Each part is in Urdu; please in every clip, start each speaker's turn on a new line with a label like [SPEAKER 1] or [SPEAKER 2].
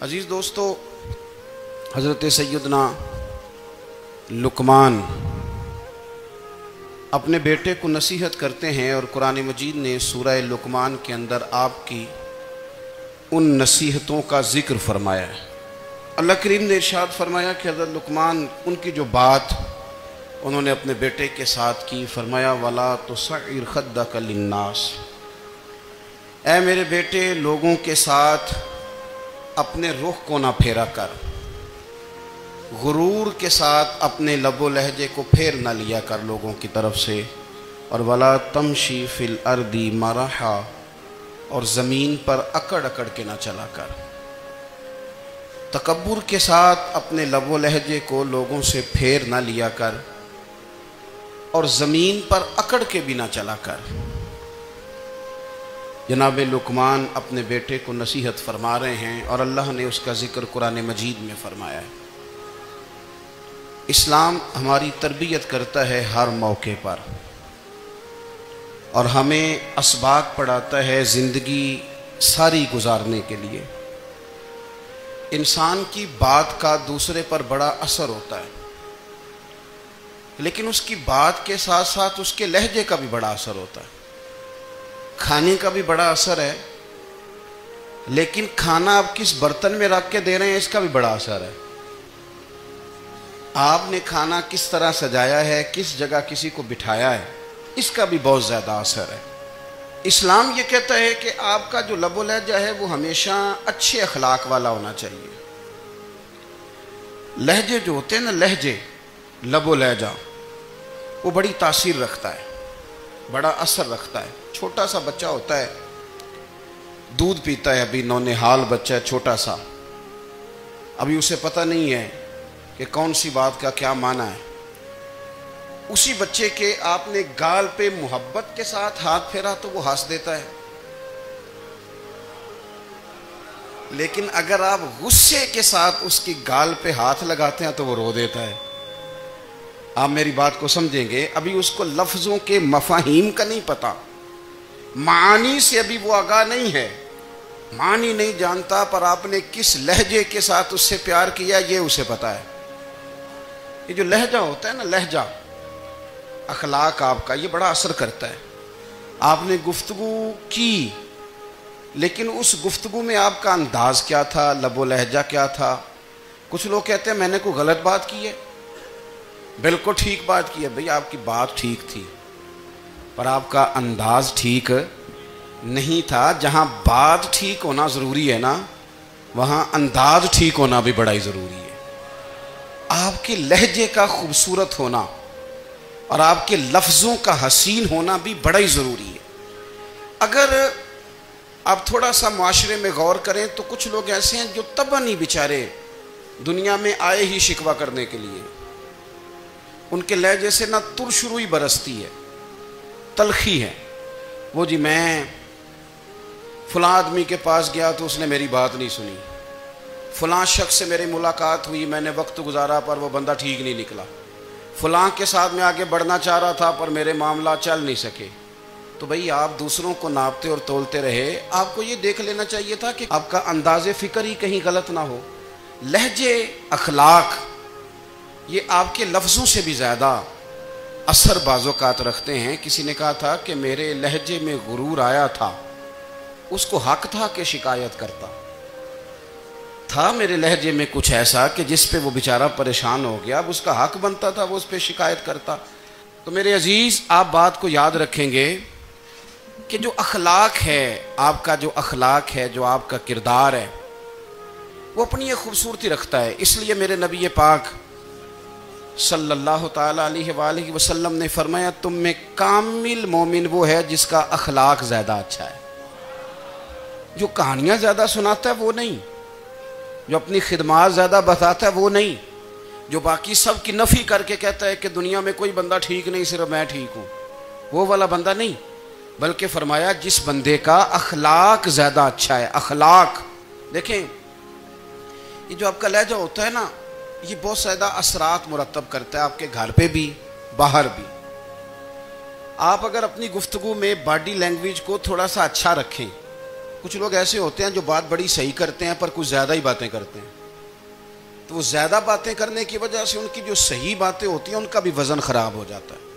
[SPEAKER 1] عزیز دوستو، حضرت سیدنا لقمان اپنے بیٹے کو نصیحت کرتے ہیں اور قرآن مجید نے سورہ لقمان کے اندر آپ کی ان نصیحتوں کا ذکر فرمایا ہے۔ اللہ کریم نے ارشاد فرمایا کہ حضرت لقمان ان کی جو بات انہوں نے اپنے بیٹے کے ساتھ کی، فرمایا وَلَا تُصَعِّرْ خَدَّكَ لِلنَّاسِ، اے میرے بیٹے لوگوں کے ساتھ اپنے رخ کو نہ پھیرا کر، غرور کے ساتھ اپنے لب و لہجے کو پھیر نہ لیا کر لوگوں کی طرف سے، اور وَلَا تَمْشِي فِي الْأَرْضِ مَرَحًا، اور زمین پر اکڑ اکڑ کے نہ چلا کر۔ تکبر کے ساتھ اپنے لب و لہجے کو لوگوں سے پھیر نہ لیا کر اور زمین پر اکڑ کے بھی نہ چلا کر۔ جناب لقمان اپنے بیٹے کو نصیحت فرما رہے ہیں اور اللہ نے اس کا ذکر قرآن مجید میں فرمایا ہے۔ اسلام ہماری تربیت کرتا ہے ہر موقع پر، اور ہمیں اسباق پڑھاتا ہے زندگی ساری گزارنے کے لیے۔ انسان کی بات کا دوسرے پر بڑا اثر ہوتا ہے، لیکن اس کی بات کے ساتھ ساتھ اس کے لہجے کا بھی بڑا اثر ہوتا ہے۔ کھانے کا بھی بڑا اثر ہے، لیکن کھانا آپ کس برتن میں رکھ کے دے رہے ہیں اس کا بھی بڑا اثر ہے۔ آپ نے کھانا کس طرح سجایا ہے، کس جگہ کسی کو بٹھایا ہے، اس کا بھی بہت زیادہ اثر ہے۔ اسلام یہ کہتا ہے کہ آپ کا جو لب و لہجہ ہے وہ ہمیشہ اچھے اخلاق والا ہونا چاہیے۔ لہجے جو ہوتے ہیں نا، لہجے، لب و لہجہ، وہ بڑی تاثیر رکھتا ہے، بڑا اثر رکھتا ہے۔ چھوٹا سا بچہ ہوتا ہے، دودھ پیتا ہے، ابھی نونہال بچہ ہے چھوٹا سا، ابھی اسے پتہ نہیں ہے کہ کون سی بات کا کیا معنی ہے۔ اسی بچے کے آپ نے گال پہ محبت کے ساتھ ہاتھ پھیرا تو وہ ہنس دیتا ہے، لیکن اگر آپ غصے کے ساتھ اس کی گال پہ ہاتھ لگاتے ہیں تو وہ رو دیتا ہے۔ آپ میری بات کو سمجھیں گے، ابھی اس کو لفظوں کے مفاہیم کا نہیں پتہ، معانی سے ابھی وہ آگاہ نہیں ہے، معنی نہیں جانتا، پر آپ نے کس لہجے کے ساتھ اس سے پیار کیا یہ اسے پتہ ہے۔ یہ جو لہجہ ہوتا ہے نا، لہجہ، اخلاق آپ کا، یہ بڑا اثر کرتا ہے۔ آپ نے گفتگو کی، لیکن اس گفتگو میں آپ کا انداز کیا تھا، لب و لہجہ کیا تھا۔ کچھ لوگ کہتے ہیں میں نے کوئی غلط بات کی ہے، بالکل ٹھیک بات کی ہے۔ بھئی آپ کی بات ٹھیک تھی، پر آپ کا انداز ٹھیک نہیں تھا۔ جہاں بات ٹھیک ہونا ضروری ہے نا، وہاں انداز ٹھیک ہونا بھی بڑا ہی ضروری ہے۔ آپ کے لہجے کا خوبصورت ہونا اور آپ کے لفظوں کا حسین ہونا بھی بڑا ہی ضروری ہے۔ اگر آپ تھوڑا سا معاشرے میں غور کریں تو کچھ لوگ ایسے ہیں جو طبعاً ہی بیچارے دنیا میں آئے ہی شکوہ کرنے کے لیے، ان کے لہجے سے نہ ترش روئی برستی ہے، تلخی ہے۔ وہ جی میں فلاں آدمی کے پاس گیا تو اس نے میری بات نہیں سنی، فلاں شخص سے میری ملاقات ہوئی، میں نے وقت گزارا پر وہ بندہ ٹھیک نہیں نکلا، فلاں کے ساتھ میں آگے بڑھنا چاہ رہا تھا پر میرے معاملات چل نہیں سکے۔ تو بھئی آپ دوسروں کو ناپتے اور تولتے رہے، آپ کو یہ دیکھ لینا چاہیے تھا کہ آپ کا انداز فکر ہی کہیں غلط نہ ہو۔ لہجے، اخلاق، یہ آپ کے لفظوں سے بھی زیادہ اثر بعض اوقات رکھتے ہیں۔ کسی نے کہا تھا کہ میرے لہجے میں غرور آیا تھا، اس کو حق تھا کہ شکایت کرتا تھا، میرے لہجے میں کچھ ایسا کہ جس پہ وہ بیچارہ پریشان ہو گیا، اب اس کا حق بنتا تھا وہ اس پہ شکایت کرتا۔ تو میرے عزیز، آپ بات کو یاد رکھیں گے کہ جو اخلاق ہے، آپ کا جو اخلاق ہے، جو آپ کا کردار ہے، وہ اپنی ایک خوبصورتی رکھتا ہے۔ اس لیے میرے نبی پاک صلی اللہ تعالیٰ علیہ وآلہ وسلم نے فرمایا تم میں کامل مومن وہ ہے جس کا اخلاق زیادہ اچھا ہے۔ جو کہانیاں زیادہ سناتا ہے وہ نہیں، جو اپنی خدمات زیادہ بتاتا ہے وہ نہیں، جو باقی سب کی نفی کر کے کہتا ہے کہ دنیا میں کوئی بندہ ٹھیک نہیں، صرف میں ٹھیک ہوں، وہ والا بندہ نہیں، بلکہ فرمایا جس بندے کا اخلاق زیادہ اچھا ہے۔ اخلاق دیکھیں، یہ جو آپ کا لہجہ ہوتا ہے نا، یہ بہت زیادہ اثرات مرتب کرتا ہے آپ کے گھر پہ بھی، باہر بھی۔ آپ اگر اپنی گفتگو میں باڈی لینگویج کو تھوڑا سا اچھا رکھیں، کچھ لوگ ایسے ہوتے ہیں جو بات بڑی صحیح کرتے ہیں پر کچھ زیادہ ہی باتیں کرتے ہیں، تو وہ زیادہ باتیں کرنے کی وجہ سے ان کی جو صحیح باتیں ہوتی ہیں ان کا بھی وزن خراب ہو جاتا ہے،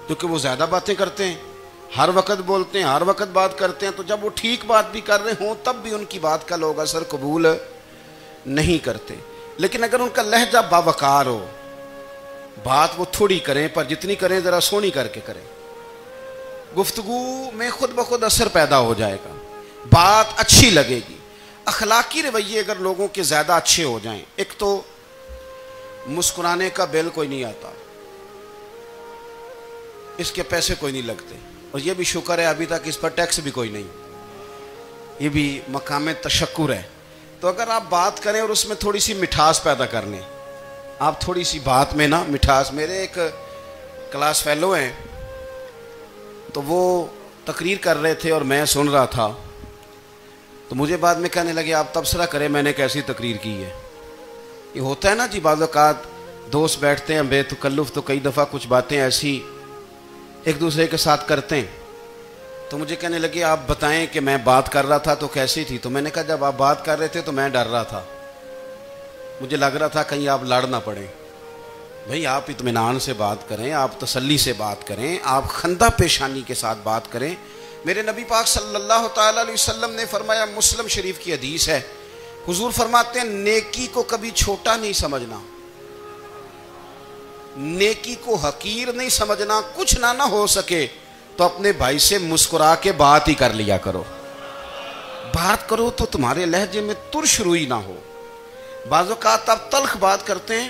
[SPEAKER 1] کیونکہ وہ زیادہ باتیں کرتے ہیں، ہر وقت بولتے ہیں، ہر وقت بات کرتے ہیں، تو جب وہ ٹھیک بات بھی کر رہے ہوں تب بھی ان کی بات کا لوگ اثر قبول نہیں کرتے۔ لیکن اگر ان کا لہجہ باوقار ہو، بات وہ تھوڑی کریں پر جتنی کریں ذرا سونی کر کے کریں، گفتگو میں خود بخود اثر پیدا ہو جائے گا، بات اچھی لگے گی۔ اخلاقی رویے اگر لوگوں کے زیادہ اچھے ہو جائیں، ایک تو مسکرانے کا بل کوئی نہیں آتا، اس کے پیسے کوئی نہیں لگتے، اور یہ بھی شکر ہے ابھی تک اس پر ٹیکس بھی کوئی نہیں، یہ بھی مقام تشکر ہے۔ تو اگر آپ بات کریں اور اس میں تھوڑی سی مٹھاس پیدا کر لیں، آپ تھوڑی سی بات میں نا مٹھاس، میرے ایک کلاس فیلو ہیں تو وہ تقریر کر رہے تھے اور میں سن رہا تھا، تو مجھے بعد میں کہنے لگے آپ تبصرہ کریں میں نے کیسی تقریر کی ہے۔ یہ ہوتا ہے نا جی، بعض اوقات دوست بیٹھتے ہیں بے تکلف تو کئی دفعہ کچھ باتیں ایسی ایک دوسرے کے ساتھ کرتے ہیں، تو مجھے کہنے لگے آپ بتائیں کہ میں بات کر رہا تھا تو کیسی تھی؟ تو میں نے کہا جب آپ بات کر رہے تھے تو میں ڈر رہا تھا، مجھے لگ رہا تھا کہیں آپ لڑ نہ پڑیں۔ بھئی آپ اطمینان سے بات کریں، آپ تسلی سے بات کریں، آپ خندہ پیشانی کے ساتھ بات کریں۔ میرے نبی پاک صلی اللہ تعالیٰ علیہ وسلم نے فرمایا، مسلم شریف کی حدیث ہے، حضور فرماتے ہیں نیکی کو کبھی چھوٹا نہیں سمجھنا، نیکی کو حقیر نہیں سمجھنا، کچھ نہ ہو سکے تو اپنے بھائی سے مسکرا کے بات ہی کر لیا کرو، بات کرو تو تمہارے لہجے میں ترش روئی نہ ہو۔ بعض اوقات آپ تلخ بات کرتے ہیں،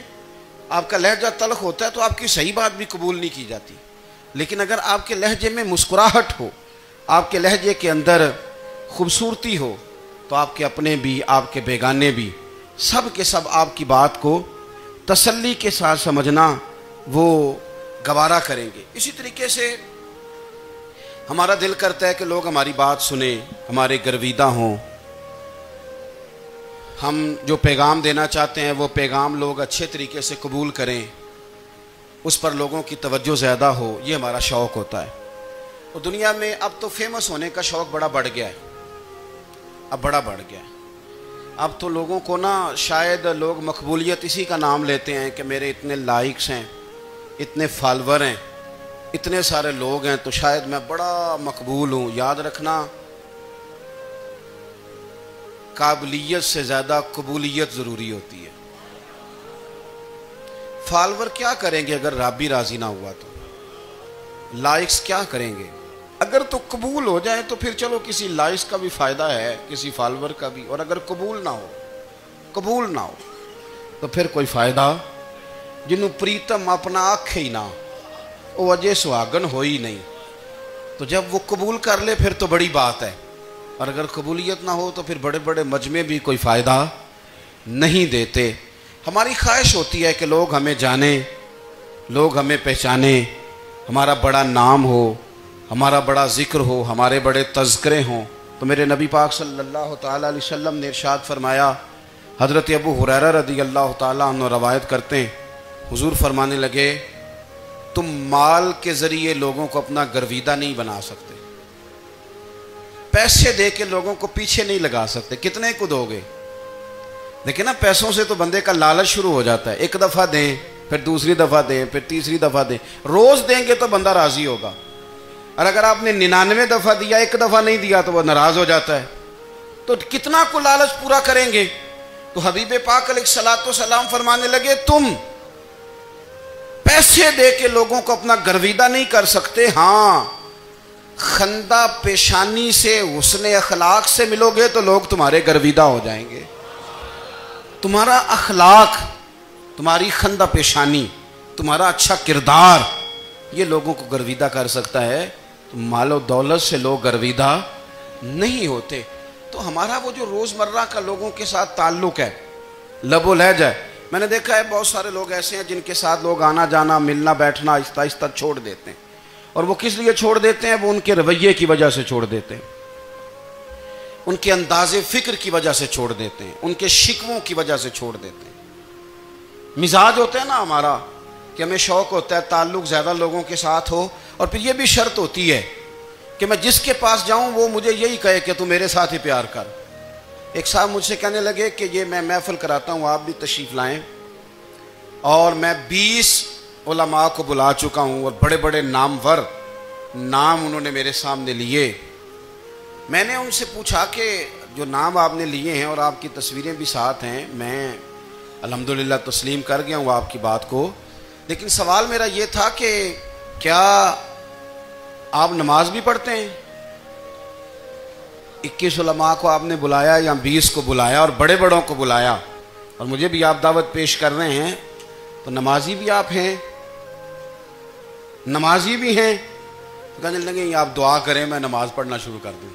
[SPEAKER 1] آپ کا لہجہ تلخ ہوتا ہے تو آپ کی صحیح بات بھی قبول نہیں کی جاتی، لیکن اگر آپ کے لہجے میں مسکراہٹ ہو، آپ کے لہجے کے اندر خوبصورتی ہو، تو آپ کے اپنے بھی آپ کے بیگانے بھی سب کے سب آپ کی بات کو تسلی کے ساتھ سمجھنا وہ گوارا کریں گے۔ اسی طریقے سے ہمارا دل کرتا ہے کہ لوگ ہماری بات سنیں، ہمارے گرویدہ ہوں، ہم جو پیغام دینا چاہتے ہیں وہ پیغام لوگ اچھے طریقے سے قبول کریں، اس پر لوگوں کی توجہ زیادہ ہو، یہ ہمارا شوق ہوتا ہے۔ اور دنیا میں اب تو فیمس ہونے کا شوق بڑا بڑھ گیا ہے، اب بڑا بڑھ گیا ہے۔ اب تو لوگوں کو نا شاید لوگ مقبولیت اسی کا نام لیتے ہیں کہ میرے اتنے لائکس ہیں، اتنے فالور ہیں، اتنے سارے لوگ ہیں تو شاید میں بڑا مقبول ہوں۔ یاد رکھنا، قابلیت سے زیادہ قبولیت ضروری ہوتی ہے۔ فالور کیا کریں گے اگر رب بھی راضی نہ ہوا تو؟ لائکس کیا کریں گے؟ اگر تو قبول ہو جائے تو پھر چلو کسی لائکس کا بھی فائدہ ہے، کسی فالور کا بھی، اور اگر قبول نہ ہو تو پھر کوئی فائدہ جنوں پریتم اپنا آنکھ ہی نہ، وہ اجے سہاگن ہو ہی نہیں، تو جب وہ قبول کر لے پھر تو بڑی بات ہے، اور اگر قبولیت نہ ہو تو پھر بڑے بڑے مجمع بھی کوئی فائدہ نہیں دیتے۔ ہماری خواہش ہوتی ہے کہ لوگ ہمیں جانیں، لوگ ہمیں پہچانیں، ہمارا بڑا نام ہو، ہمارا بڑا ذکر ہو، ہمارے بڑے تذکرے ہوں۔ تو میرے نبی پاک صلی اللہ تعالیٰ علیہ وسلم نے ارشاد فرمایا، حضرت ابو ہریرہ رضی اللہ تعالیٰ عنہ روایت کرتے ہیں، حضور فرمانے لگے تم مال کے ذریعے لوگوں کو اپنا گرویدہ نہیں بنا سکتے، پیسے دے کے لوگوں کو پیچھے نہیں لگا سکتے، کتنے کو دو گے؟ دیکھیں نا، پیسوں سے تو بندے کا لالچ شروع ہو جاتا ہے، ایک دفعہ دیں، پھر دوسری دفعہ دیں، پھر تیسری دفعہ دیں، روز دیں گے تو بندہ راضی ہوگا، اور اگر آپ نے 99 دفعہ دیا، ایک دفعہ نہیں دیا تو وہ ناراض ہو جاتا ہے، تو کتنا کو لالچ پورا کریں گے؟ تو حبیب پاک علیہ الصلوۃ والسلام فرمانے لگے تم پیسے دے کے لوگوں کو اپنا گرویدہ نہیں کر سکتے، ہاں خندہ پیشانی سے، حسن اخلاق سے ملو گے تو لوگ تمہارے گرویدہ ہو جائیں گے۔ تمہارا اخلاق، تمہاری خندہ پیشانی، تمہارا اچھا کردار، یہ لوگوں کو گرویدہ کر سکتا ہے، تو مال و دولت سے لوگ گرویدہ نہیں ہوتے۔ تو ہمارا وہ جو روزمرہ کا لوگوں کے ساتھ تعلق ہے، لب و لہجہ ہے، میں نے دیکھا ہے بہت سارے لوگ ایسے ہیں جن کے ساتھ لوگ آنا جانا، ملنا بیٹھنا آہستہ آہستہ چھوڑ دیتے ہیں، اور وہ کس لیے چھوڑ دیتے ہیں؟ وہ ان کے رویے کی وجہ سے چھوڑ دیتے ہیں، ان کے انداز فکر کی وجہ سے چھوڑ دیتے ہیں، ان کے شکووں کی وجہ سے چھوڑ دیتے ہیں۔ مزاج ہوتا ہے نا ہمارا کہ ہمیں شوق ہوتا ہے تعلق زیادہ لوگوں کے ساتھ ہو، اور پھر یہ بھی شرط ہوتی ہے کہ میں جس کے پاس جاؤں وہ مجھے یہی کہے کہ تو میرے ساتھ ہی پیار کر۔ ایک صاحب مجھ سے کہنے لگے کہ یہ میں محفل کراتا ہوں، آپ بھی تشریف لائیں، اور میں 20 علماء کو بلا چکا ہوں اور بڑے بڑے نامور نام انہوں نے میرے سامنے لیے۔ میں نے ان سے پوچھا کہ جو نام آپ نے لیے ہیں اور آپ کی تصویریں بھی ساتھ ہیں، میں الحمدللہ تسلیم کر گیا ہوں آپ کی بات کو، لیکن سوال میرا یہ تھا کہ کیا آپ نماز بھی پڑھتے ہیں؟ 21 علماء کو آپ نے بلایا یا 20 کو بلایا اور بڑے بڑوں کو بلایا، اور مجھے بھی آپ دعوت پیش کر رہے ہیں، تو نمازی بھی آپ ہیں؟ نمازی بھی ہیں؟ کہنے لگے آپ دعا کریں میں نماز پڑھنا شروع کر دوں۔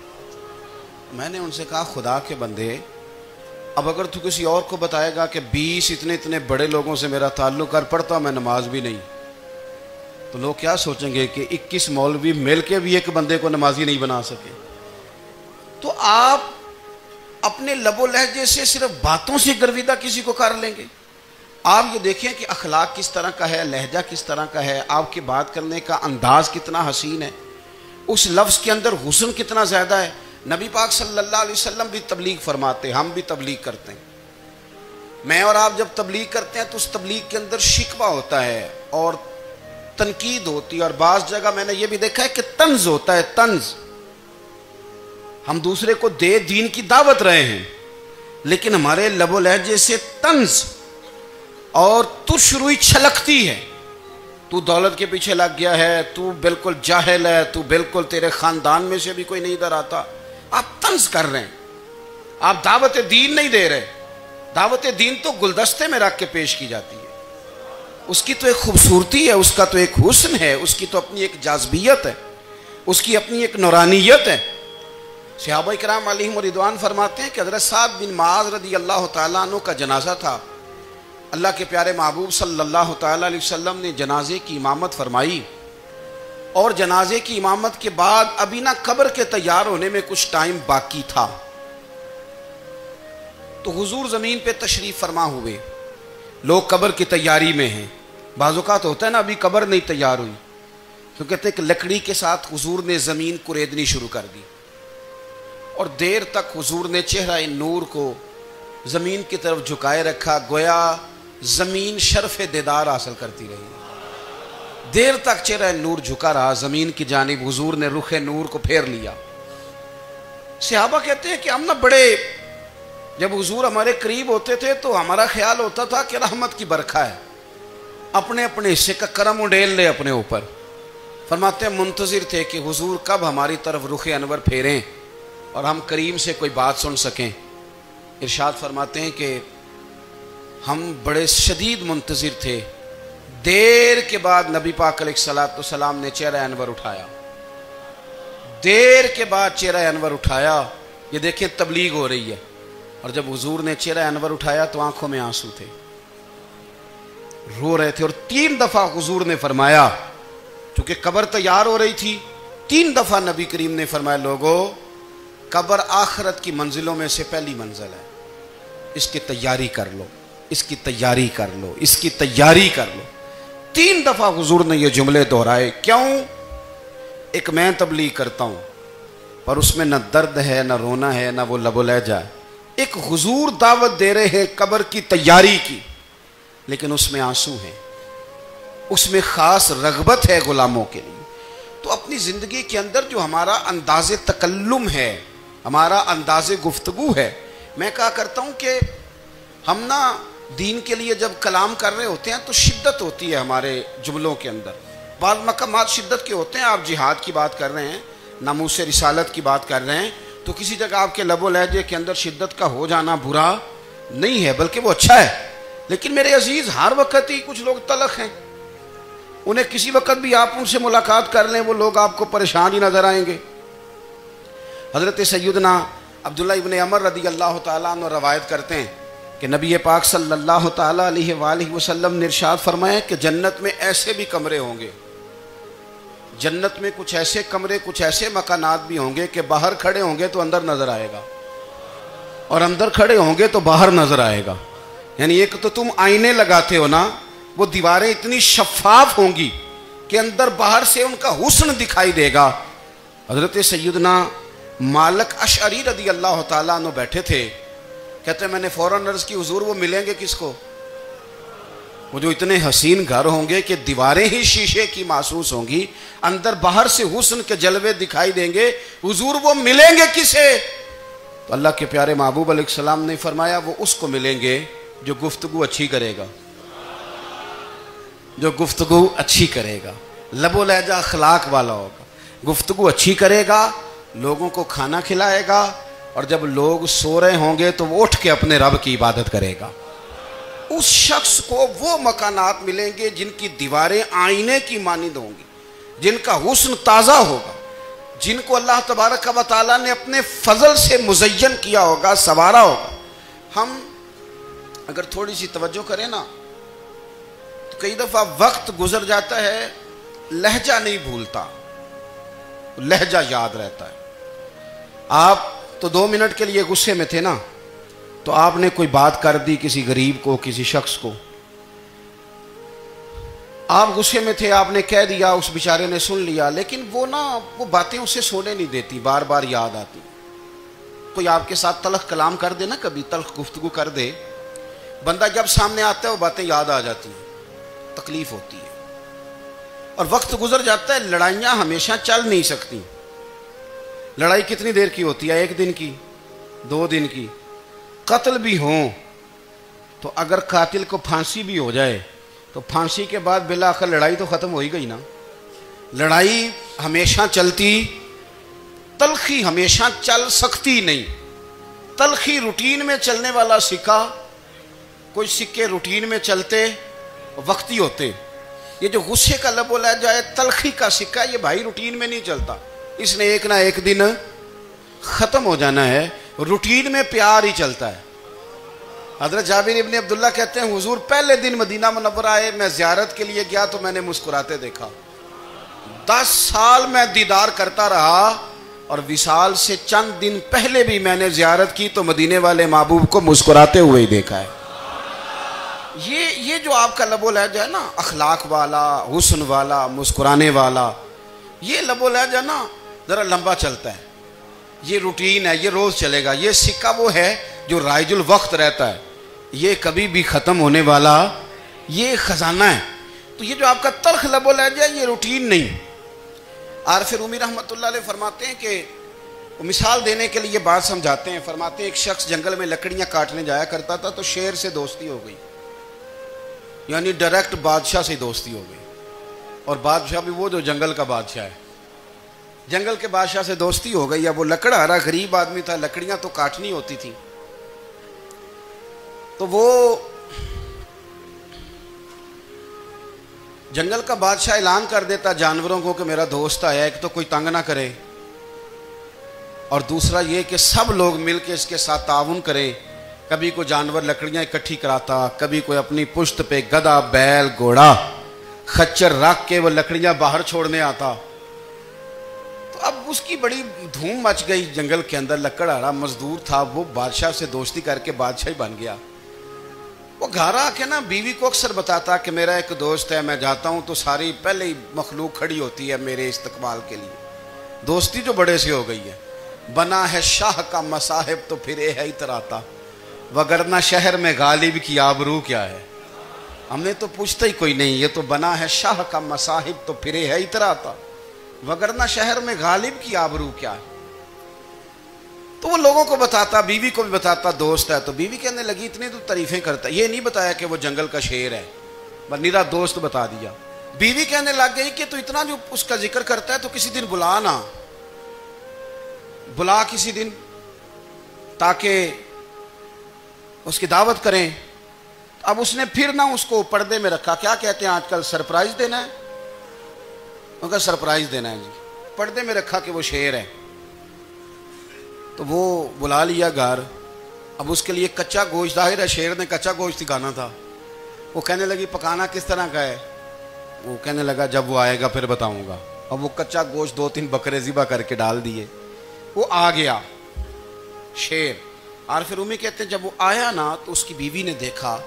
[SPEAKER 1] میں نے ان سے کہا خدا کے بندے، اب اگر تو کسی اور کو بتائے گا کہ 20 اتنے بڑے لوگوں سے میرا تعلق کر، پڑھتا میں نماز بھی نہیں، تو لوگ کیا سوچیں گے کہ 21 مولوی مل کے بھی ایک بندے کو نمازی نہیں بنا سکے۔ تو آپ اپنے لب و لہجے سے صرف باتوں سے گرویدہ کسی کو کر لیں گے؟ آپ یہ دیکھیں کہ اخلاق کس طرح کا ہے، لہجہ کس طرح کا ہے، آپ کی بات کرنے کا انداز کتنا حسین ہے، اس لفظ کے اندر حسن کتنا زیادہ ہے۔ نبی پاک صلی اللہ علیہ وسلم بھی تبلیغ فرماتے، ہم بھی تبلیغ کرتے ہیں۔ میں اور آپ جب تبلیغ کرتے ہیں تو اس تبلیغ کے اندر شکوہ ہوتا ہے اور تنقید ہوتی ہے، اور بعض جگہ میں نے یہ بھی دیکھا ہے کہ طنز ہوتا ہے، طنز۔ ہم دوسرے کو دین کی دعوت رہے ہیں، لیکن ہمارے لب و لہجے سے طنز اور ترش روئی چھلکتی ہے۔ تو دولت کے پیچھے لگ گیا ہے، تو بالکل جاہل ہے، تو بالکل تیرے خاندان میں سے بھی کوئی نہیں ادھر آتا۔ آپ طنز کر رہے ہیں، آپ دعوت دین نہیں دے رہے۔ دعوت دین تو گلدستے میں رکھ کے پیش کی جاتی ہے، اس کی تو ایک خوبصورتی ہے، اس کا تو ایک حسن ہے، اس کی تو اپنی ایک جاذبیت ہے، اس کی اپنی ایک نورانیت ہے۔ صحابہ کرام علیہم رضوان فرماتے ہیں کہ حضرت سعد بن معاذ رضی اللہ تعالیٰ عنہ کا جنازہ تھا، اللہ کے پیارے محبوب صلی اللہ تعالیٰ علیہ وسلم نے جنازے کی امامت فرمائی، اور جنازے کی امامت کے بعد ابھی نہ قبر کے تیار ہونے میں کچھ ٹائم باقی تھا، تو حضور زمین پہ تشریف فرما ہوئے، لوگ قبر کی تیاری میں ہیں۔ بعض اوقات ہوتا ہے نا ابھی قبر نہیں تیار ہوئی، تو کہتے ہیں کہ لکڑی کے ساتھ حضور نے زمین کوریدنی شروع کر دی، اور دیر تک حضور نے چہرہ نور کو زمین کی طرف جھکائے رکھا، گویا زمین شرف دیدار حاصل کرتی رہی۔ دیر تک چہرہ نور جھکا رہا زمین کی جانب، حضور نے رخ نور کو پھیر لیا۔ صحابہ کہتے ہیں کہ ہم نہ بڑے، جب حضور ہمارے قریب ہوتے تھے تو ہمارا خیال ہوتا تھا کہ رحمت کی برکھا ہے، اپنے اپنے حصے کا کرم اڈیل لے اپنے اوپر۔ فرماتے ہیں منتظر تھے کہ حضور کب ہماری طرف رخ انور پھیریں اور ہم کریم سے کوئی بات سن سکیں۔ ارشاد فرماتے ہیں کہ ہم بڑے شدید منتظر تھے، دیر کے بعد نبی پاک علیہ الصلوۃ والسلام نے چہرہ انور اٹھایا، دیر کے بعد چہرہ انور اٹھایا۔ یہ دیکھیں تبلیغ ہو رہی ہے، اور جب حضور نے چہرہ انور اٹھایا تو آنکھوں میں آنسو تھے، رو رہے تھے، اور 3 دفعہ حضور نے فرمایا، چونکہ قبر تیار ہو رہی تھی، 3 دفعہ نبی کریم نے فرمایا لوگو قبر آخرت کی منزلوں میں سے پہلی منزل ہے، اس کی تیاری کر لو، اس کی تیاری کر لو، اس کی تیاری کر لو۔ 3 دفعہ حضور نے یہ جملے دہرائے۔ کیوں؟ ایک میں تبلیغ کرتا ہوں پر اس میں نہ درد ہے، نہ رونا ہے، نہ وہ لب و لہجہ ہے۔ ایک حضور دعوت دے رہے ہیں قبر کی تیاری کی، لیکن اس میں آنسو ہیں، اس میں خاص رغبت ہے غلاموں کے لیے۔ تو اپنی زندگی کے اندر جو ہمارا انداز تکلم ہے، ہمارا انداز گفتگو ہے، میں کہا کرتا ہوں کہ ہم نا دین کے لیے جب کلام کر رہے ہوتے ہیں تو شدت ہوتی ہے ہمارے جملوں کے اندر، بعض مقامات شدت کے ہوتے ہیں۔ آپ جہاد کی بات کر رہے ہیں، ناموس رسالت کی بات کر رہے ہیں، تو کسی جگہ آپ کے لب و لہجے کے اندر شدت کا ہو جانا برا نہیں ہے، بلکہ وہ اچھا ہے۔ لیکن میرے عزیز ہر وقت ہی کچھ لوگ تلخ ہیں، انہیں کسی وقت بھی آپ ان سے ملاقات کر لیں وہ لوگ آپ کو پریشان ہی نظر آئیں گے۔ حضرت سیدنا عبداللہ ابن عمر رضی اللہ تعالیٰ عنہ روایت کرتے ہیں کہ نبی پاک صلی اللہ تعالیٰ علیہ وآلہ وسلم نے ارشاد فرمایا کہ جنت میں ایسے بھی کمرے ہوں گے، جنت میں کچھ ایسے کمرے، کچھ ایسے مکانات بھی ہوں گے کہ باہر کھڑے ہوں گے تو اندر نظر آئے گا، اور اندر کھڑے ہوں گے تو باہر نظر آئے گا۔ یعنی ایک تو تم آئینے لگاتے ہو نا، وہ دیواریں اتنی شفاف ہوں گی کہ اندر باہر سے ان کا حسن دکھائی دے گا، حضرت سیدنا مالک اشعری رضی اللہ تعالیٰ عنہ بیٹھے تھے، کہتے ہیں میں نے فوراً عرض کی حضور وہ ملیں گے کس کو؟ وہ جو اتنے حسین گھر ہوں گے کہ دیواریں ہی شیشے کی محسوس ہوں گی، اندر باہر سے حسن کے جلوے دکھائی دیں گے، حضور وہ ملیں گے کسے؟ تو اللہ کے پیارے محبوب علیہ السلام نے فرمایا وہ اس کو ملیں گے جو گفتگو اچھی کرے گا، جو گفتگو اچھی کرے گا، لب و لہجہ اخلاق والا ہوگا، گفتگو اچھی کرے گا، لوگوں کو کھانا کھلائے گا، اور جب لوگ سو رہے ہوں گے تو وہ اٹھ کے اپنے رب کی عبادت کرے گا۔ اس شخص کو وہ مکانات ملیں گے جن کی دیواریں آئینے کی مانند ہوں گی، جن کا حسن تازہ ہوگا، جن کو اللہ تبارک و تعالیٰ نے اپنے فضل سے مزین کیا ہوگا، سنوارا ہوگا۔ ہم اگر تھوڑی سی توجہ کریں نا تو کئی دفعہ وقت گزر جاتا ہے، لہجہ نہیں بھولتا، لہجہ یاد رہتا ہے۔ آپ تو 2 منٹ کے لیے غصے میں تھے نا، تو آپ نے کوئی بات کر دی کسی غریب کو، کسی شخص کو، آپ غصے میں تھے، آپ نے کہہ دیا، اس بیچارے نے سن لیا، لیکن وہ باتیں اسے سونے نہیں دیتی، بار بار یاد آتی۔ کوئی آپ کے ساتھ تلخ کلام کر دے نا، کبھی تلخ گفتگو کر دے، بندہ جب سامنے آتا ہے وہ باتیں یاد آ جاتی ہیں، تکلیف ہوتی ہے، اور وقت گزر جاتا ہے۔ لڑائیاں ہمیشہ چل نہیں سکتی۔ لڑائی کتنی دیر کی ہوتی ہے؟ 1 دن کی، 2 دن کی۔ قتل بھی ہوں تو اگر قاتل کو پھانسی بھی ہو جائے تو پھانسی کے بعد بالآخر لڑائی تو ختم ہو ہی گئی نا۔ لڑائی ہمیشہ چلتی، تلخی ہمیشہ چل سکتی نہیں۔ تلخی روٹین میں چلنے والا سکہ، کوئی سکے روٹین میں چلتے وقتی ہوتے، یہ جو غصے کا لب و لہجہ ہے، تلخی کا سکہ، یہ بھائی روٹین میں نہیں چلتا، اس نے ایک نہ ایک دن ختم ہو جانا ہے۔ روٹین میں پیار ہی چلتا ہے۔ حضرت جابر ابن عبداللہ کہتے ہیں حضور پہلے دن مدینہ منورہ آئے، میں زیارت کے لیے گیا تو میں نے مسکراتے دیکھا، 10 سال میں دیدار کرتا رہا، اور وصال سے چند دن پہلے بھی میں نے زیارت کی تو مدینے والے محبوب کو مسکراتے ہوئے ہی دیکھا ہے۔ یہ جو آپ کا لب و لہجہ ہے نا، اخلاق والا، حسن والا، مسکرانے والا، یہ لب و لہجہ نا ذرا لمبا چلتا ہے، یہ روٹین ہے، یہ روز چلے گا۔ یہ سکہ وہ ہے جو رائج الوقت رہتا ہے، یہ کبھی بھی ختم ہونے والا یہ خزانہ ہے۔ تو یہ جو آپ کا تلخ لب و لہجہ ہے، یہ روٹین نہیں۔ عارف رومی رحمۃ اللہ علیہ فرماتے ہیں کہ وہ مثال دینے کے لیے بات سمجھاتے ہیں، فرماتے ہیں ایک شخص جنگل میں لکڑیاں کاٹنے جایا کرتا تھا تو شیر سے دوستی ہو گئی، یعنی ڈائریکٹ بادشاہ سے دوستی ہو گئی، اور بادشاہ بھی وہ جو جنگل کا بادشاہ ہے، جنگل کے بادشاہ سے دوستی ہو گئی۔ اب وہ لکڑہارا غریب آدمی تھا، لکڑیاں تو کاٹنی ہوتی تھی، تو وہ جنگل کا بادشاہ اعلان کر دیتا جانوروں کو کہ میرا دوست آیا، ایک تو کوئی تنگ نہ کرے، اور دوسرا یہ کہ سب لوگ مل کے اس کے ساتھ تعاون کریں۔ کبھی کوئی جانور لکڑیاں اکٹھی کراتا، کبھی کوئی اپنی پشت پہ گدھا، بیل، گھوڑا، خچر رکھ کے وہ لکڑیاں باہر چھوڑنے آتا۔ تو اب اس کی بڑی دھوم مچ گئی جنگل کے اندر، لکڑہارا مزدور تھا، وہ بادشاہ سے دوستی کر کے بادشاہ ہی بن گیا۔ وہ گھر آ کے نا بیوی کو اکثر بتاتا کہ میرا ایک دوست ہے، میں جاتا ہوں تو ساری پہلے ہی مخلوق کھڑی ہوتی ہے میرے استقبال کے لیے۔ دوستی جو بڑے سے ہو گئی ہے، بنا ہے شاہ کا مصاحب تو پھر ہے اتراتا، وگرنہ شہر میں غالب کی آبرو کیا ہے۔ ہم نے تو پوچھتا ہی کوئی نہیں، یہ تو بنا ہے شاہ کا مصاحب تو پھر ہے اتراتا، وگرنہ شہر میں غالب کی آبرو کیا ہے۔ تو وہ لوگوں کو بتاتا، بیوی کو بھی بتاتا دوست ہے، تو بیوی کہنے لگی اتنی تو تعریفیں کرتا ہے، یہ نہیں بتایا کہ وہ جنگل کا شیر ہے، بس نیرا دوست بتا دیا۔ بیوی کہنے لگ گئی کہ تو اتنا جو اس کا ذکر کرتا ہے تو کسی دن بلا نا، بلا کسی دن تاکہ اس کی دعوت کریں۔ اب اس نے پھر نہ اس کو پردے میں رکھا، کیا کہتے ہیں آج کل، سرپرائز دینا ہے، ان کا سرپرائز دینا ہے جی، پردے میں رکھا کہ وہ شیر ہے۔ تو وہ بلا لیا گھر، اب اس کے لیے کچا گوشت، ظاہر ہے شیر نے کچا گوشت سکھانا تھا۔ وہ کہنے لگی پکانا کس طرح کا ہے؟ وہ کہنے لگا جب وہ آئے گا پھر بتاؤں گا۔ اب وہ کچا گوشت 2-3 بکرے ذبح کر کے ڈال دیے، وہ آ گیا شیر۔ عارف رومی کہتے ہیں جب وہ آیا نا تو اس کی بیوی نے دیکھا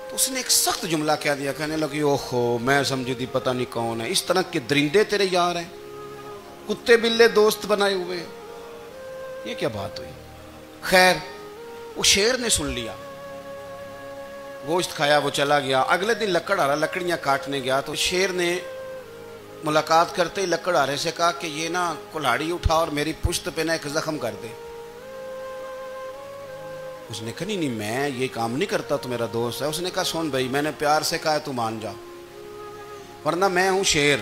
[SPEAKER 1] تو اس نے ایک سخت جملہ کہہ دیا، کہنے لگی اوہو میں سمجھی تھی پتہ نہیں کون ہے، اس طرح کے درندے تیرے یار ہیں، کتے بلے دوست بنائے ہوئے ہیں، یہ کیا بات ہوئی؟ خیر وہ شیر نے سن لیا، گوشت کھایا، وہ چلا گیا۔ اگلے دن لکڑ آ رہا، لکڑیاں کاٹنے گیا تو شیر نے ملاقات کرتے ہی لکڑ آرے سے کہا کہ یہ نا کلاڑی اٹھا اور میری پشت پہ نا ایک زخم کر دے۔ اس نے کہا نہیں میں یہ کام نہیں کرتا، تو میرا دوست ہے۔ اس نے کہا سن بھائی، میں نے پیار سے کہا ہے تو مان جا، ورنہ میں ہوں شیر،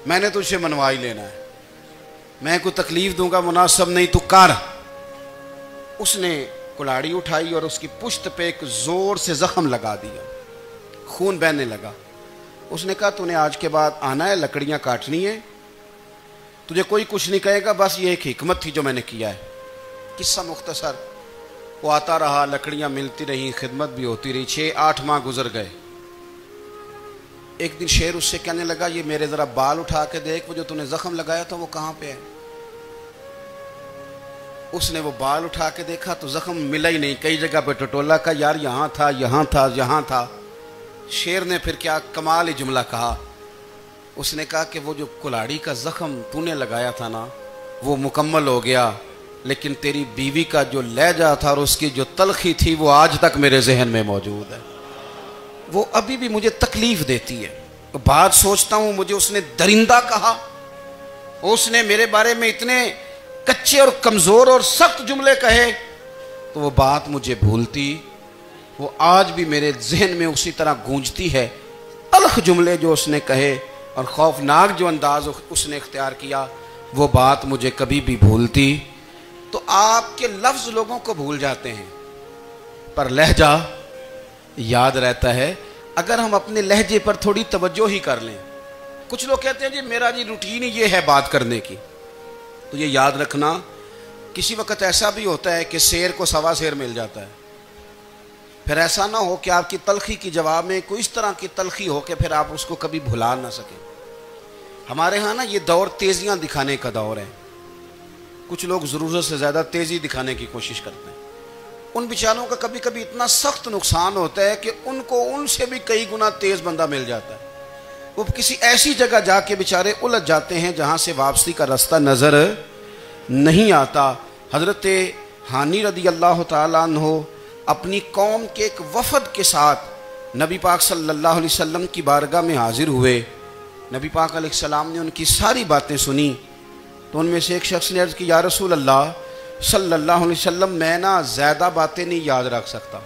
[SPEAKER 1] میں نے تجھ سے منوا ہی لینا ہے، میں کوئی تکلیف دوں گا مناسب نہیں، تو کر۔ اس نے کلاڑی اٹھائی اور اس کی پشت پہ ایک زور سے زخم لگا دیا، خون بہنے لگا۔ اس نے کہا تو نے آج کے بعد آنا ہے، لکڑیاں کاٹنی ہے، تجھے کوئی کچھ نہیں کہے گا، بس یہ ایک حکمت تھی جو میں نے کیا ہے۔ قصہ مختصر، وہ آتا رہا، لکڑیاں ملتی رہیں، خدمت بھی ہوتی رہی، 6-8 ماہ گزر گئے۔ ایک دن شیر اس سے کہنے لگا یہ میرے ذرا بال اٹھا کے دیکھ، وہ جو تو نے زخم لگایا تھا وہ کہاں پہ ہے؟ اس نے وہ بال اٹھا کے دیکھا تو زخم ملا ہی نہیں، کئی جگہ پہ ٹٹولا کا، یار یہاں تھا یہاں تھا یہاں تھا۔ شیر نے پھر کیا کمال ہی جملہ کہا، اس نے کہا کہ وہ جو کلاڑی کا زخم تو نے لگایا تھا نا وہ مکمل ہو گیا، لیکن تیری بیوی کا جو لہجہ تھا اور اس کی جو تلخی تھی وہ آج تک میرے ذہن میں موجود ہے، وہ ابھی بھی مجھے تکلیف دیتی ہے۔ بات سوچتا ہوں مجھے اس نے درندہ کہا، اس نے میرے بارے میں اتنے کچے اور کمزور اور سخت جملے کہے، تو وہ بات مجھے بھولتی، وہ آج بھی میرے ذہن میں اسی طرح گونجتی ہے۔ تلخ جملے جو اس نے کہے اور خوفناک جو انداز اس نے اختیار کیا، وہ بات مجھے کبھی بھی بھولتی۔ تو آپ کے لفظ لوگوں کو بھول جاتے ہیں پر لہجہ یاد رہتا ہے، اگر ہم اپنے لہجے پر تھوڑی توجہ ہی کر لیں۔ کچھ لوگ کہتے ہیں جی میرا جی روٹین ہی یہ ہے بات کرنے کی، تو یہ یاد رکھنا کسی وقت ایسا بھی ہوتا ہے کہ شیر کو سوا شیر مل جاتا ہے، پھر ایسا نہ ہو کہ آپ کی تلخی کی جواب میں کوئی اس طرح کی تلخی ہو کہ پھر آپ اس کو کبھی بھلا نہ سکیں۔ ہمارے ہاں نا یہ دور تیزیاں دکھانے کا دور ہے، کچھ لوگ ضرورت سے زیادہ تیزی دکھانے کی کوشش کرتے ہیں، ان بیچاروں کا کبھی کبھی اتنا سخت نقصان ہوتا ہے کہ ان کو ان سے بھی کئی گنا تیز بندہ مل جاتا ہے، وہ کسی ایسی جگہ جا کے بیچارے الجھ جاتے ہیں جہاں سے واپسی کا راستہ نظر نہیں آتا۔ حضرت ہانی رضی اللہ تعالیٰ عنہ اپنی قوم کے ایک وفد کے ساتھ نبی پاک صلی اللہ علیہ وسلم کی بارگاہ میں حاضر ہوئے۔ نبی پاک علیہ السلام نے ان کی ساری باتیں سنی، تو ان میں سے ایک شخص نے عرض کی یا رسول اللہ صلی اللہ علیہ وسلم، میں نا زیادہ باتیں نہیں یاد رکھ سکتا،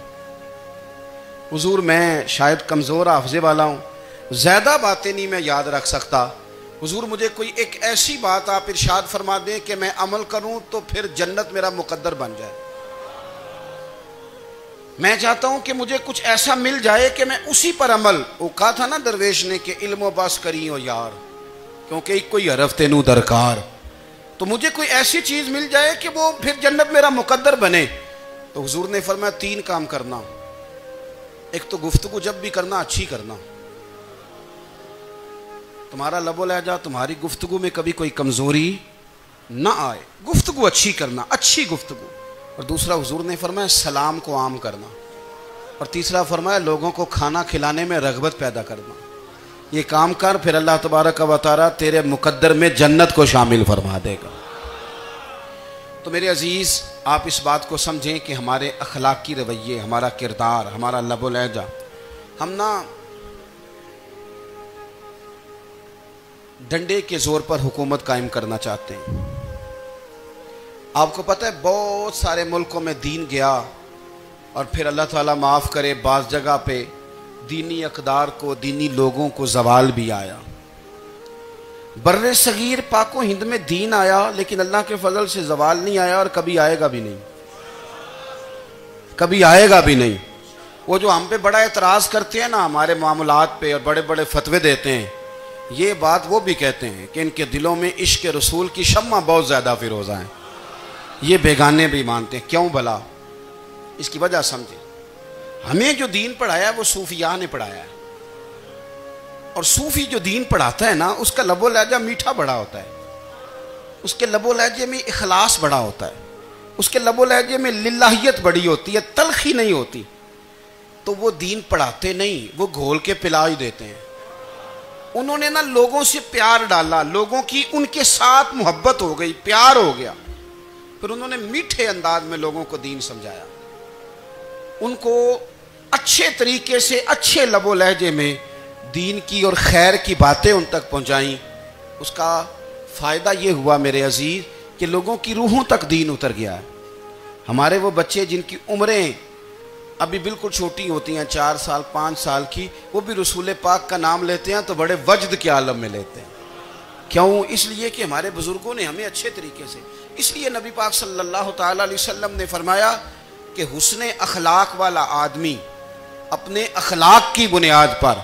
[SPEAKER 1] حضور میں شاید کمزور حافظے والا ہوں، زیادہ باتیں نہیں میں یاد رکھ سکتا، حضور مجھے کوئی ایک ایسی بات آپ ارشاد فرما دیں کہ میں عمل کروں تو پھر جنت میرا مقدر بن جائے۔ میں چاہتا ہوں کہ مجھے کچھ ایسا مل جائے کہ میں اسی پر عمل، وہ کہا تھا نا درویش نے کہ علم و بس کری ہو یار، کیونکہ ایک کوئی حرف تینوں درکار، تو مجھے کوئی ایسی چیز مل جائے کہ وہ پھر جنت میرا مقدر بنے۔ تو حضور نے فرمایا 3 کام کرنا، ایک تو گفتگو جب بھی کرنا اچھی کرنا، تمہارا لب و لہجہ تمہاری گفتگو میں کبھی کوئی کمزوری نہ آئے، گفتگو اچھی کرنا، اچھی گفتگو، اور دوسرا حضور نے فرمایا سلام کو عام کرنا، اور تیسرا فرمایا لوگوں کو کھانا کھلانے میں رغبت پیدا کرنا۔ یہ کام کر پھر اللہ تبارک و تعالیٰ تیرے مقدر میں جنت کو شامل فرما دے گا۔ تو میرے عزیز آپ اس بات کو سمجھیں کہ ہمارے اخلاقی رویے، ہمارا کردار، ہمارا لب و لہجہ، ہم نا ڈنڈے کے زور پر حکومت قائم کرنا چاہتے ہیں۔ آپ کو پتہ ہے بہت سارے ملکوں میں دین گیا اور پھر اللہ تعالیٰ معاف کرے بعض جگہ پہ دینی اقدار کو، دینی لوگوں کو زوال بھی آیا۔ بر صغیر پاک و ہند میں دین آیا لیکن اللہ کے فضل سے زوال نہیں آیا اور کبھی آئے گا بھی نہیں، کبھی آئے گا بھی نہیں۔ وہ جو ہم پہ بڑا اعتراض کرتے ہیں نا ہمارے معاملات پہ اور بڑے بڑے فتوے دیتے ہیں، یہ بات وہ بھی کہتے ہیں کہ ان کے دلوں میں عشق رسول کی شمع بہت زیادہ فیروزہ ہیں، یہ بیگانے بھی مانتے ہیں۔ کیوں بھلا؟ اس کی وجہ سمجھیں، ہمیں جو دین پڑھایا وہ صوفیاء نے پڑھایا ہے، اور صوفی جو دین پڑھاتا ہے نا اس کا لب و لہجہ میٹھا بڑا ہوتا ہے، اس کے لب و لہجے میں اخلاص بڑا ہوتا ہے، اس کے لب و لہجے میں للہیت بڑی ہوتی ہے، تلخی نہیں ہوتی۔ تو وہ دین پڑھاتے نہیں، وہ گھول کے پلا ہی دیتے ہیں۔ انہوں نے نا لوگوں سے پیار ڈالا، لوگوں کی ان کے ساتھ محبت ہو گئی، پیار ہو گیا، پھر انہوں نے میٹھے انداز میں لوگوں کو دین سمجھایا، ان کو اچھے طریقے سے اچھے لب و لہجے میں دین کی اور خیر کی باتیں ان تک پہنچائیں۔ اس کا فائدہ یہ ہوا میرے عزیز کہ لوگوں کی روحوں تک دین اتر گیا ہے۔ ہمارے وہ بچے جن کی عمریں ابھی بالکل چھوٹی ہوتی ہیں، 4 سال 5 سال کی، وہ بھی رسول پاک کا نام لیتے ہیں تو بڑے وجد کے عالم میں لیتے ہیں۔ کیوں؟ اس لیے کہ ہمارے بزرگوں نے ہمیں اچھے طریقے سے، اس لیے نبی پاک صلی اللہ تعالی علیہ وسلم نے فرمایا کہ حسن اخلاق والا آدمی اپنے اخلاق کی بنیاد پر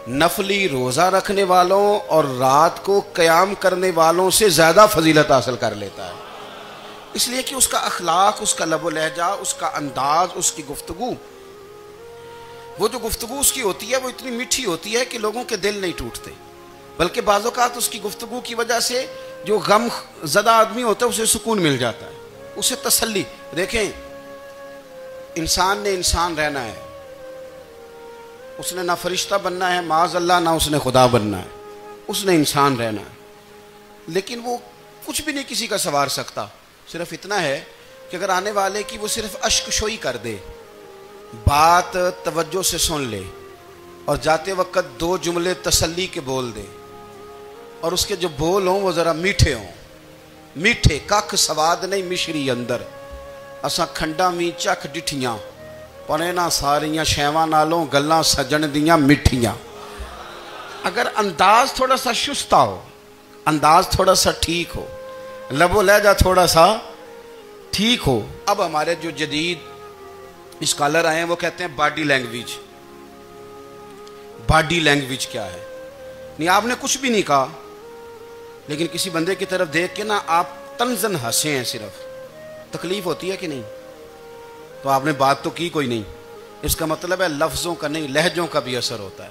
[SPEAKER 1] نفلی روزہ رکھنے والوں اور رات کو قیام کرنے والوں سے زیادہ فضیلت حاصل کر لیتا ہے، اس لیے کہ اس کا اخلاق، اس کا لب و لہجہ، اس کا انداز، اس کی گفتگو، وہ جو گفتگو اس کی ہوتی ہے وہ اتنی میٹھی ہوتی ہے کہ لوگوں کے دل نہیں ٹوٹتے، بلکہ بعض اوقات اس کی گفتگو کی وجہ سے جو غم زدہ آدمی ہوتا ہے اسے سکون مل جاتا ہے، اسے تسلی۔ دیکھیں، انسان نے انسان رہنا ہے، اس نے نہ فرشتہ بننا ہے معاذ اللہ، نہ اس نے خدا بننا ہے، اس نے انسان رہنا ہے، لیکن وہ کچھ بھی نہیں کسی کا سنوار سکتا، صرف اتنا ہے کہ اگر آنے والے کی وہ صرف اشک شوئی کر دے، بات توجہ سے سن لے اور جاتے وقت 2 جملے تسلی کے بول دے، اور اس کے جو بول ہوں وہ ذرا میٹھے ہوں، میٹھے، ککھ سواد نہیں مشری اندر، اساں کھنڈا می چکھ ڈٹھیاں پنے نہ ساریاں شیواں نالوں گلاں سجن دیاں مٹھیاں۔ اگر انداز تھوڑا سا شستہ ہو، انداز تھوڑا سا ٹھیک ہو، لب و لہجہ تھوڑا سا ٹھیک ہو۔ اب ہمارے جو جدید اسکالر آئے ہیں وہ کہتے ہیں باڈی لینگویج۔ باڈی لینگویج کیا ہے؟ نہیں، آپ نے کچھ بھی نہیں کہا، لیکن کسی بندے کی طرف دیکھ کے نا آپ تنزن ہنسے ہیں، صرف تکلیف ہوتی ہے کہ نہیں؟ تو آپ نے بات تو کی کوئی نہیں، اس کا مطلب ہے لفظوں کا نہیں، لہجوں کا بھی اثر ہوتا ہے،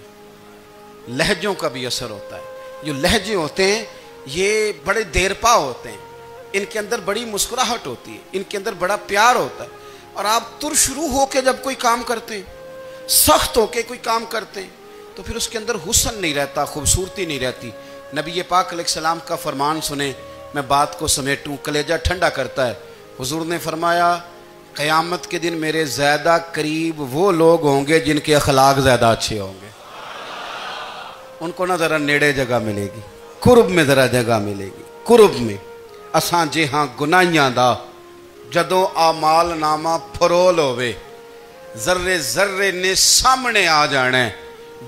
[SPEAKER 1] لہجوں کا بھی اثر ہوتا ہے۔ جو لہجے ہوتے ہیں یہ بڑے دیر پا ہوتے ہیں، ان کے اندر بڑی مسکراہٹ ہوتی ہے، ان کے اندر بڑا پیار ہوتا ہے، اور آپ ترشروع ہو کے جب کوئی کام کرتے ہیں، سخت ہو کے کوئی کام کرتے ہیں، تو پھر اس کے اندر حسن نہیں رہتا، خوبصورتی نہیں رہتی۔ نبی پاک علیہ السلام کا فرمان سنیں، میں بات کو سمیٹوں، کلیجہ ٹھنڈا کرتا ہے۔ حضور نے فرمایا قیامت کے دن میرے زیادہ قریب وہ لوگ ہوں گے جن کے اخلاق زیادہ اچھے ہوں گے، ان کو نہ ذرا نیڑے جگہ ملے گی، قرب میں ذرا جگہ ملے گی، قرب میں۔ اساں جے ہاں گناہیاں دا جدوں اعمال نامہ پھرول ہوئے، ذرے ذرے نے سامنے آ جانا ہے،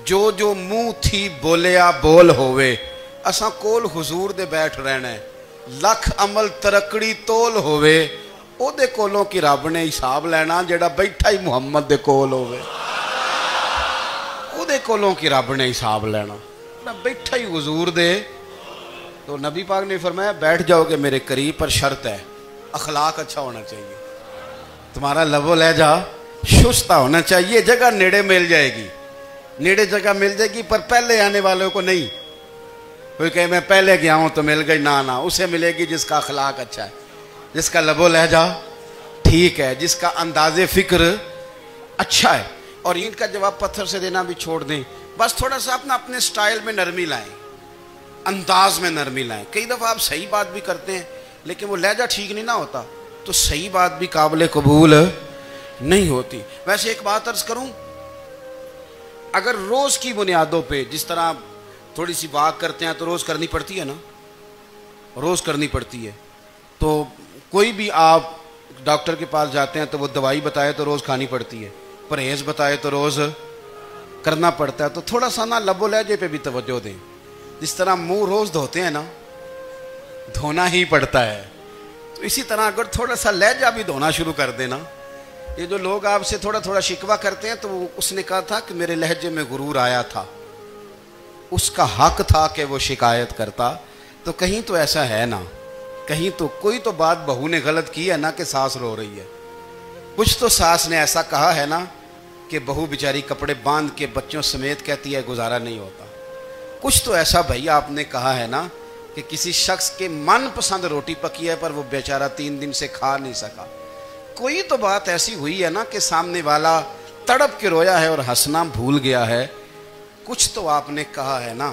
[SPEAKER 1] جو جو منہ تھی بولیا بول ہوئے، اساں کول حضور دے بیٹھ رہنا ہے، لکھ عمل ترکڑی تول ہوئے، او دے کولوں کی رب نے حساب لینا جڑا بیٹھا ہی محمد دے کول ہوئے، او دے کولوں کی رب نے حساب لینا جڑا بیٹھا ہی حضور دے۔ تو نبی پاک نے فرمایا بیٹھ جاؤ گے میرے قریب، پر شرط ہے اخلاق اچھا ہونا چاہیے، تمہارا لب و لہجہ شستہ ہونا چاہیے، جگہ نیڑے مل جائے گی، نیڑے جگہ مل جائے گی، پر پہلے آنے والوں کو نہیں۔ کوئی کہے میں پہلے گیا ہوں تو مل گئی، نہ اسے ملے گی جس کا اخلاق اچھا ہے، جس کا لب و لہجہ ٹھیک ہے، جس کا انداز فکر اچھا ہے۔ اور اینٹ کا جواب پتھر سے دینا بھی چھوڑ دیں، بس تھوڑا سا اپنے سٹائل میں نرمی لائیں، انداز میں نرمی لائیں۔ کئی دفعہ آپ صحیح بات بھی کرتے ہیں لیکن وہ لہجہ ٹھیک نہیں نہ ہوتا تو صحیح بات بھی قابل قبول نہیں ہوتی۔ ویسے ایک بات عرض کروں، اگر روز کی بنیادوں پہ جس طرح تھوڑی سی واک کرتے ہیں تو روز کرنی پڑتی ہے نا، روز کرنی پڑتی ہے، تو کوئی بھی آپ ڈاکٹر کے پاس جاتے ہیں تو وہ دوائی بتائے تو روز کھانی پڑتی ہے، پرہیز بتائے تو روز کرنا پڑتا ہے، تو تھوڑا سا نا لب و لہجے پہ بھی توجہ دیں۔ جس طرح منہ روز دھوتے ہیں نا، دھونا ہی پڑتا ہے، تو اسی طرح اگر تھوڑا سا لہجہ بھی دھونا شروع کر دینا۔ یہ جو لوگ آپ سے تھوڑا تھوڑا شکوہ کرتے ہیں، تو اس نے کہا تھا کہ میرے لہجے میں غرور آیا تھا، اس کا حق تھا کہ وہ شکایت کرتا، تو کہیں تو ایسا ہے نا، کہیں تو کوئی تو بات بہو نے غلط کی ہے نا کہ ساس رو رہی ہے، کچھ تو ساس نے ایسا کہا ہے نا کہ بہو بیچاری کپڑے باندھ کے بچوں سمیت کہتی ہے گزارا نہیں ہوتا، کچھ تو ایسا بھائی آپ نے کہا ہے نا کہ کسی شخص کے من پسند روٹی پکی ہے پر وہ بیچارہ 3 دن سے کھا نہیں سکا، کوئی تو بات ایسی ہوئی ہے نا کہ سامنے والا تڑپ کے رویا ہے اور ہنسنا بھول گیا ہے، کچھ تو آپ نے کہا ہے نا